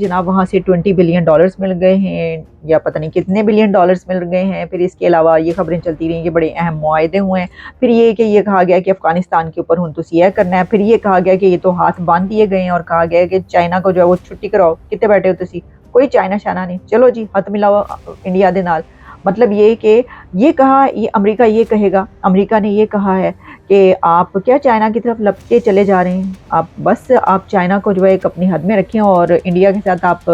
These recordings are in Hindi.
जनाब वहाँ से $20 बिलियन मिल गए हैं या पता नहीं कितने $1 बिलियन मिल गए हैं। फिर इसके अलावा ये खबरें चलती रही कि बड़े अहम मुआहदे हुए हैं। फिर ये कहा गया कि अफगानिस्तान के ऊपर हुन तुसी यह करना है। फिर ये कहा गया कि ये तो हाथ बांध दिए गए हैं और कहा गया कि चाइना को जो है वो छुट्टी कराओ। कितने बैठे हो तुसी, कोई चाइना शाना नहीं, चलो जी हाथ मिलाओ इंडिया दे नाल। मतलब ये कि ये कहा, ये अमेरिका ये कहेगा, अमेरिका ने ये कहा है कि आप क्या चाइना की तरफ लपके चले जा रहे हैं। आप चाइना को जो है एक अपनी हद में रखें और इंडिया के साथ आप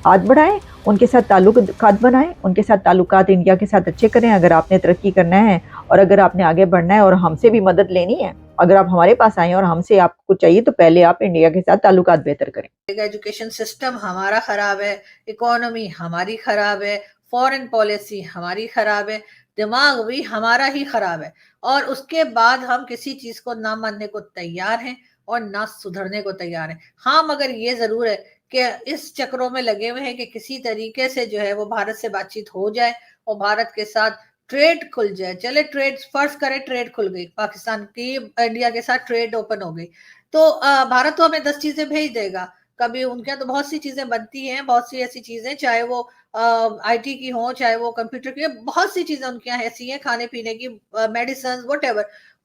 हाथ बढ़ाएं, उनके साथ ताल्लुकात बनाएं, उनके साथ ताल्लुकात इंडिया के साथ अच्छे करें। अगर आपने तरक्की करना है और अगर आपने आगे बढ़ना है और हमसे भी मदद लेनी है, अगर आप हमारे पास आए और हमसे आपको कुछ चाहिए तो पहले आप इंडिया के साथ ताल्लुकात बेहतर करें। एजुकेशन सिस्टम हमारा खराब है, इकोनॉमी हमारी खराब है, फॉरेन पॉलिसी हमारी खराब है, दिमाग भी हमारा ही खराब है, और उसके बाद हम किसी चीज को ना मानने को तैयार हैं और ना सुधरने को तैयार हैं। हाँ, मगर ये जरूर है कि इस चक्रों में लगे हुए हैं कि किसी तरीके से जो है वो भारत से बातचीत हो जाए और भारत के साथ ट्रेड खुल जाए। चले ट्रेड फर्स्ट करें, ट्रेड खुल गई पाकिस्तान की, इंडिया के साथ ट्रेड ओपन हो गई तो भारत तो हमें 10 चीजें भेज देगा। कभी उनके यहाँ तो बहुत सी चीजें बनती हैं, बहुत सी ऐसी चीजें, चाहे वो आईटी की हो, चाहे वो कंप्यूटर की, बहुत सी चीजें उनके यहाँ ऐसी हैं, खाने पीने की, मेडिसिन, वट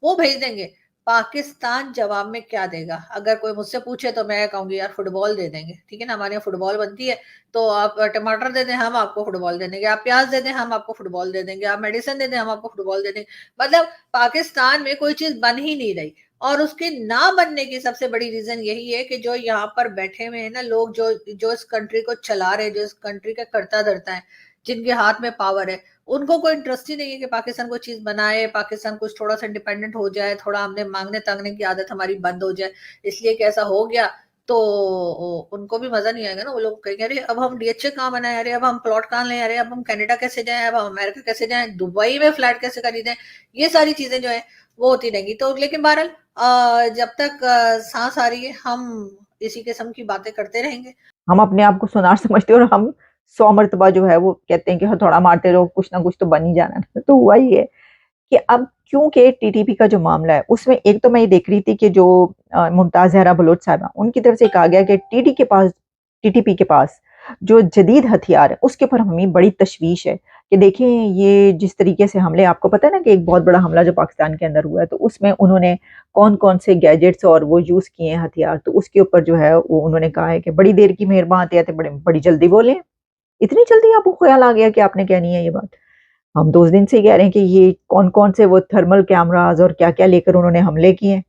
वो भेज देंगे। पाकिस्तान जवाब में क्या देगा? अगर कोई मुझसे पूछे तो मैं कहूंगी यार फुटबॉल दे देंगे, ठीक है ना, हमारे यहाँ फुटबॉल बनती है, तो आप टमाटर दे दें हम आपको फुटबॉल दे देंगे, आप प्याज दे दें हम आपको फुटबॉल दे देंगे, आप मेडिसिन दे दें हम आपको फुटबॉल दे देंगे। मतलब पाकिस्तान में कोई चीज बन ही नहीं रही। और उसके ना बनने की सबसे बड़ी रीजन यही है कि जो यहाँ पर बैठे हुए हैं ना लोग, जो जो इस कंट्री को चला रहे, जो इस कंट्री का करता धरता है, जिनके हाथ में पावर है, उनको कोई इंटरेस्ट ही नहीं है कि पाकिस्तान कोई चीज बनाए, पाकिस्तान कुछ थोड़ा सा इंडिपेंडेंट हो जाए, थोड़ा हमने मांगने तांगने की आदत हमारी बंद हो जाए। इसलिए कि ऐसा हो गया तो उनको भी मजा नहीं आएगा ना। वो लोग कहेंगे अरे अब हम डीएचए कहाँ बनाए, अरे अब हम प्लॉट कहाँ लें, अरे अब हम कनाडा कैसे जाएं, अब हम अमेरिका कैसे जाएं, दुबई में फ्लैट कैसे खरीदें। ये सारी चीजें जो है वो होती रहेंगी। तो लेकिन बहरहाल जब तक सांस आ रही है हम इसी किस्म की बातें करते रहेंगे। हम अपने आप को सुनार समझते हैं और हम 100 मरतबा जो है वो कहते हैं कि हथौड़ा मारते रहो, कुछ ना कुछ तो बन ही जाना है। तो हुआ ही है कि अब क्योंकि टीटीपी का जो मामला है उसमें एक तो मैं ये देख रही थी कि जो मुमताज जहरा बलोच साहबा, उनकी तरफ से कहा गया कि टीटीपी के पास जो जदीद हथियार है उसके ऊपर हमें बड़ी तशवीश है कि देखें ये जिस तरीके से हमले, आपको पता है ना कि एक बहुत बड़ा हमला जो पाकिस्तान के अंदर हुआ है तो उसमें उन्होंने कौन कौन से गैजेट्स और वो यूज किए हैं हथियार, तो उसके ऊपर जो है वो उन्होंने कहा है कि बड़ी देर की मेहरबान आते आते बड़ी जल्दी बोले। इतनी जल्दी आपको ख्याल आ गया कि आपने कहनी है ये बात? हम तो उस दिन से ही कह रहे हैं कि ये कौन-कौन से वो थर्मल कैमराज़ और क्या-क्या लेकर उन्होंने हमले किए।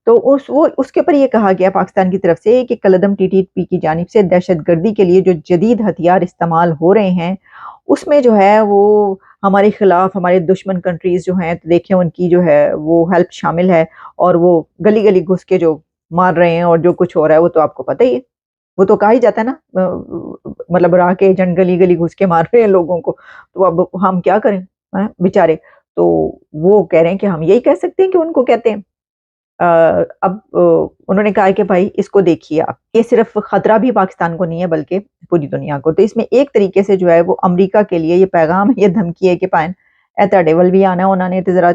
तो उसके ऊपर ये कहा गया पाकिस्तान की तरफ से कि कलअदम टीटीपी की जानिब से दहशतगर्दी के लिए जो जदीद हथियार इस्तेमाल हो रहे हैं, उसमें जो है वो हमारे खिलाफ हमारे दुश्मन कंट्रीज़ जो हैं, तो देखिए उनकी जो है वो हेल्प शामिल है और वो गली-गली घुस के जो मार रहे हैं और जो कुछ हो रहा है वो तो आपको पता ही है। वो तो कहा ही जाता है ना, मतलब राह के एजेंट गली-गली घुस के मार रहे हैं लोगों को, तो अब हम क्या करें? हैं, बेचारे। तो वो कह रहे हैं कि हम यही कह सकते हैं कि उनको कहते हैं। उन्होंने कहा है कि भाई इसको देखिए आप, ये सिर्फ़ खतरा भी पाकिस्तान को नहीं है बल्कि पूरी दुनिया को। तो इसमें एक तरीके से जो है वो अमेरिका के लिए ये पैगाम है, ये धमकी है कि भाई ए तुहाडे वल भी आना उन्होंने ते ज़रा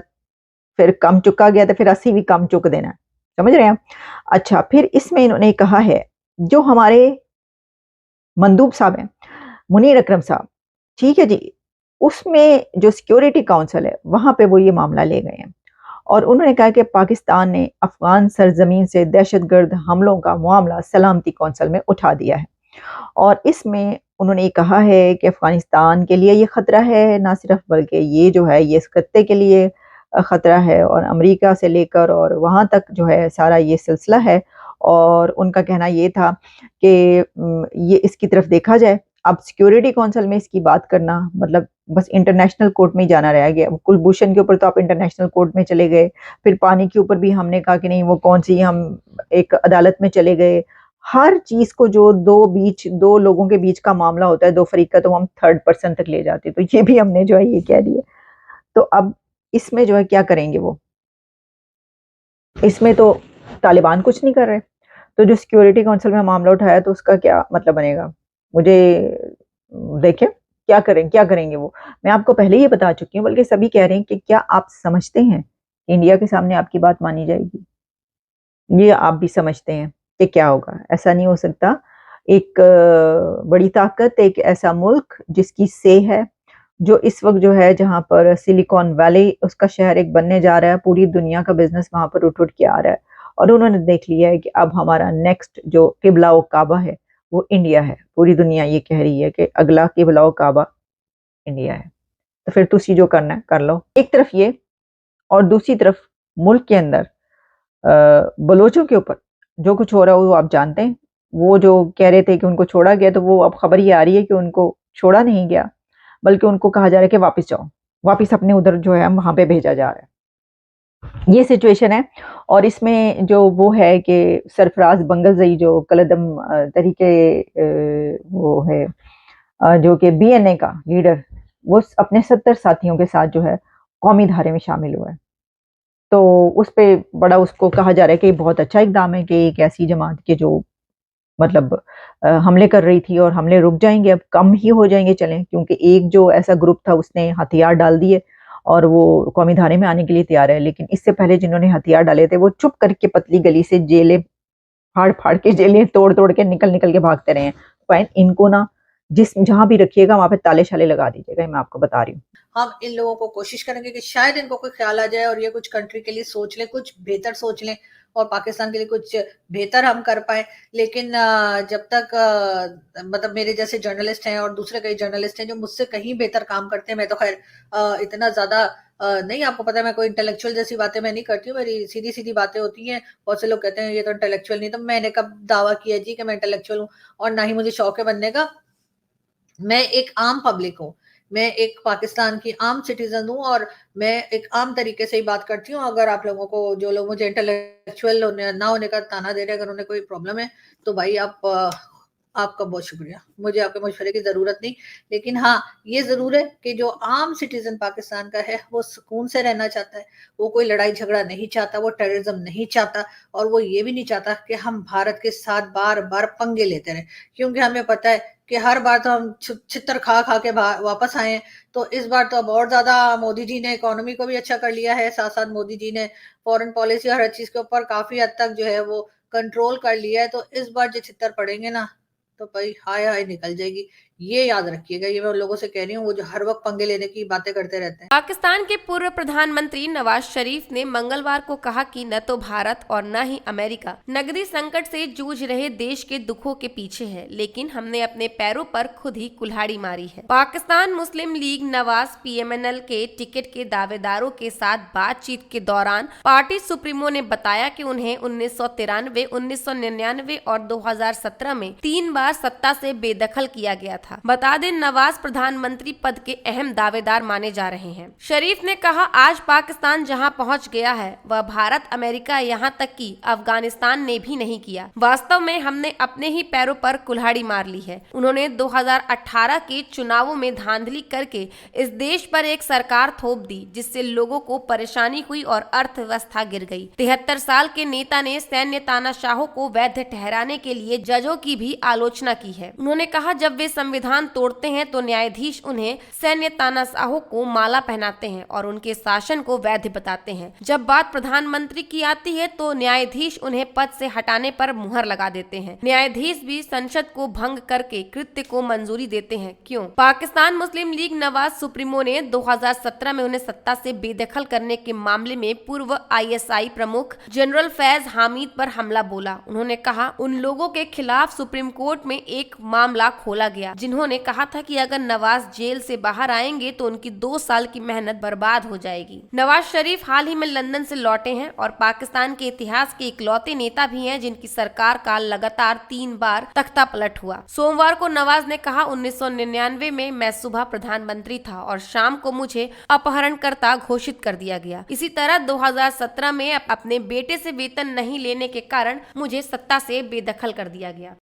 फिर कम चुका गया तो फिर असी भी कम चुक देना है। समझ रहे हैं आप? अच्छा, फिर इसमें इन्होंने कहा है, जो हमारे मंदूब साहब हैं, मुनीर अकरम साहब, ठीक है जी, उसमें जो सिक्योरिटी काउंसिल है, वहाँ पे वो ये मामला ले गए हैं और उन्होंने कहा कि पाकिस्तान ने अफ़गान सरज़मीन से दहशतगर्द हमलों का मामला सलामती काउंसिल में उठा दिया है और इसमें उन्होंने ये कहा है कि अफ़गानिस्तान के लिए ये ख़तरा है, ना सिर्फ़ बल्कि ये जो है ये इस खत्ते के लिए ख़तरा है और अमेरिका से लेकर और वहाँ तक जो है सारा ये सिलसिला है। और उनका कहना ये था कि ये इसकी तरफ देखा जाए। अब सिक्योरिटी काउंसिल में इसकी बात करना मतलब बस इंटरनेशनल कोर्ट में ही जाना रह गया। कुलभूषण के ऊपर तो आप इंटरनेशनल कोर्ट में चले गए, फिर पानी के ऊपर भी हमने कहा कि नहीं वो कौन-सी हम एक अदालत में चले गए। हर चीज़ को जो 2 लोगों के बीच का मामला होता है, 2 फरीक का, तो हम थर्ड पर्सन तक ले जाते हैं। तो ये भी हमने जो है ये कह दिया। तो अब इसमें जो है क्या करेंगे वो? इसमें तो तालिबान कुछ नहीं कर रहे। तो जो सिक्योरिटी काउंसिल में मामला उठाया तो उसका क्या मतलब बनेगा? मुझे देखें क्या करेंगे वो? मैं आपको पहले ही बता चुकी हूँ, बल्कि सभी कह रहे हैं कि क्या आप समझते हैं, इंडिया के सामने आपकी बात मानी जाएगी? ये आप भी समझते हैं कि क्या होगा? ऐसा नहीं हो सकता। एक बड़ी ताकत, एक ऐसा मुल्क जिसकी से है, जो इस वक्त जो है जहाँ पर सिलिकॉन वैली उसका शहर एक बनने जा रहा है, पूरी दुनिया का बिजनेस वहां पर उठ उठ के आ रहा है। और उन्होंने देख लिया है कि अब हमारा नेक्स्ट जो किबला व काबा है वो इंडिया है। पूरी दुनिया ये कह रही है कि अगला किबला व काबा इंडिया है। तो फिर तुसी जो करना है कर लो। एक तरफ ये, और दूसरी तरफ मुल्क के अंदर बलोचों के ऊपर जो कुछ हो रहा है वो आप जानते हैं। वो जो कह रहे थे कि उनको छोड़ा गया, तो वो अब खबर ये आ रही है कि उनको छोड़ा नहीं गया, बल्कि उनको कहा जा रहा है कि वापस जाओ, वापस अपने उधर जो है वहां पे भेजा जा रहा है। ये सिचुएशन है। और इसमें जो वो है कि सरफराज बंगलजई जो कलदम तरीके वो है जो कि बीएनए का लीडर, वो अपने 70 साथियों के साथ जो है कौमी धारे में शामिल हुआ है। तो उस पे बड़ा उसको कहा जा रहा है कि बहुत अच्छा इकदाम है कि एक ऐसी जमात के जो मतलब हमले कर रही थी, और हमले रुक जाएंगे, अब कम ही हो जाएंगे चलें, क्योंकि एक जो ऐसा ग्रुप था उसने हथियार डाल दिए और वो कौमी धारे में आने के लिए तैयार है। लेकिन इससे पहले जिन्होंने हथियार डाले थे वो चुप करके पतली गली से जेलें फाड़ फाड़ के, जेलें तोड़ तोड़ के, निकल निकल के भागते रहे हैं। फाइन, इनको ना जिस जहां भी रखिएगा वहां पे ताले शाले लगा दीजिएगा, ये मैं आपको बता रही हूँ। हम इन लोगों को कोशिश करेंगे कि शायद इनको कोई ख्याल आ जाए और ये कुछ कंट्री के लिए सोच लें, कुछ बेहतर सोच लें और पाकिस्तान के लिए कुछ बेहतर हम कर पाए। लेकिन जब तक मतलब मेरे जैसे जर्नलिस्ट हैं और दूसरे कई जर्नलिस्ट हैं जो मुझसे कहीं बेहतर काम करते हैं, मैं तो खैर इतना ज्यादा नहीं, आपको पता है मैं कोई इंटेलेक्चुअल जैसी बातें मैं नहीं करती हूँ, मेरी सीधी सीधी बातें होती हैं। बहुत से लोग कहते हैं ये तो इंटेलेक्चुअल नहीं, तो मैंने कब दावा किया जी कि मैं इंटेलेक्चुअल हूँ, और ना ही मुझे शौक है बनने का। मैं एक आम पब्लिक हूँ, मैं एक पाकिस्तान की आम सिटीजन हूँ और मैं एक आम तरीके से ही बात करती हूँ। अगर आप लोगों को, जो लोग मुझे इंटेलेक्चुअल ना होने का ताना दे रहे हैं, अगर उन्हें कोई प्रॉब्लम है तो भाई आपका बहुत शुक्रिया, मुझे आपके मशवरे की जरूरत नहीं। लेकिन हाँ, ये जरूर है कि जो आम सिटीजन पाकिस्तान का है वो सुकून से रहना चाहता है, वो कोई लड़ाई झगड़ा नहीं चाहता, वो टेररिज्म नहीं चाहता, और वो ये भी नहीं चाहता कि हम भारत के साथ बार बार पंगे लेते रहें। क्योंकि हमें पता है कि हर बार तो हम छितर खा खा के वापस आए हैं। तो इस बार तो अब और ज्यादा मोदी जी ने इकोनॉमी को भी अच्छा कर लिया है, साथ साथ मोदी जी ने फॉरेन पॉलिसी और हर चीज के ऊपर काफी हद तक जो है वो कंट्रोल कर लिया है। तो इस बार जो छितर पड़ेंगे ना, तो भाई हाय हाय निकल जाएगी। ये याद रखिएगा, ये मैं उन लोगों से कह रही हूँ वो जो हर वक्त पंगे लेने की बातें करते रहते हैं। पाकिस्तान के पूर्व प्रधानमंत्री नवाज शरीफ ने मंगलवार को कहा कि न तो भारत और न ही अमेरिका नकदी संकट से जूझ रहे देश के दुखों के पीछे है, लेकिन हमने अपने पैरों पर खुद ही कुल्हाड़ी मारी है। पाकिस्तान मुस्लिम लीग नवाज पीएमएनएल के टिकट के दावेदारों के साथ बातचीत के दौरान पार्टी सुप्रीमो ने बताया कि उन्हें 1993, 1999 और 2017 में 3 बार सत्ता से बेदखल किया गया था। बता दें, नवाज प्रधानमंत्री पद के अहम दावेदार माने जा रहे हैं। शरीफ ने कहा, आज पाकिस्तान जहां पहुंच गया है वह भारत, अमेरिका, यहां तक कि अफगानिस्तान ने भी नहीं किया। वास्तव में हमने अपने ही पैरों पर कुल्हाड़ी मार ली है। उन्होंने 2018 के चुनावों में धांधली करके इस देश पर एक सरकार थोप दी, जिससे लोगों को परेशानी हुई और अर्थव्यवस्था गिर गई। 73 साल के नेता ने सैन्य तानाशाहों को वैध ठहराने के लिए जजों की भी आलोचना की है। उन्होंने कहा, जब वे संविधान तोड़ते हैं तो न्यायाधीश उन्हें सैन्य तानाशाहों को माला पहनाते हैं और उनके शासन को वैध बताते हैं। जब बात प्रधानमंत्री की आती है तो न्यायाधीश उन्हें पद से हटाने पर मुहर लगा देते हैं। न्यायाधीश भी संसद को भंग करके कृत्य को मंजूरी देते हैं। क्यों? पाकिस्तान मुस्लिम लीग नवाज सुप्रीमो ने 2017 में उन्हें सत्ता से बेदखल करने के मामले में पूर्व ISI प्रमुख जनरल फैज हामिद पर हमला बोला। उन्होंने कहा, उन लोगों के खिलाफ सुप्रीम कोर्ट में एक मामला खोला गया जिन्होंने कहा था कि अगर नवाज जेल से बाहर आएंगे तो उनकी 2 साल की मेहनत बर्बाद हो जाएगी। नवाज शरीफ हाल ही में लंदन से लौटे हैं और पाकिस्तान के इतिहास के इकलौते नेता भी हैं जिनकी सरकार का लगातार 3 बार तख्ता पलट हुआ। सोमवार को नवाज ने कहा, 1999 में मैं सुबह प्रधानमंत्री था और शाम को मुझे अपहरणकर्ता घोषित कर दिया गया। इसी तरह 2017 में अपने बेटे से वेतन नहीं लेने के कारण मुझे सत्ता से बेदखल कर दिया गया।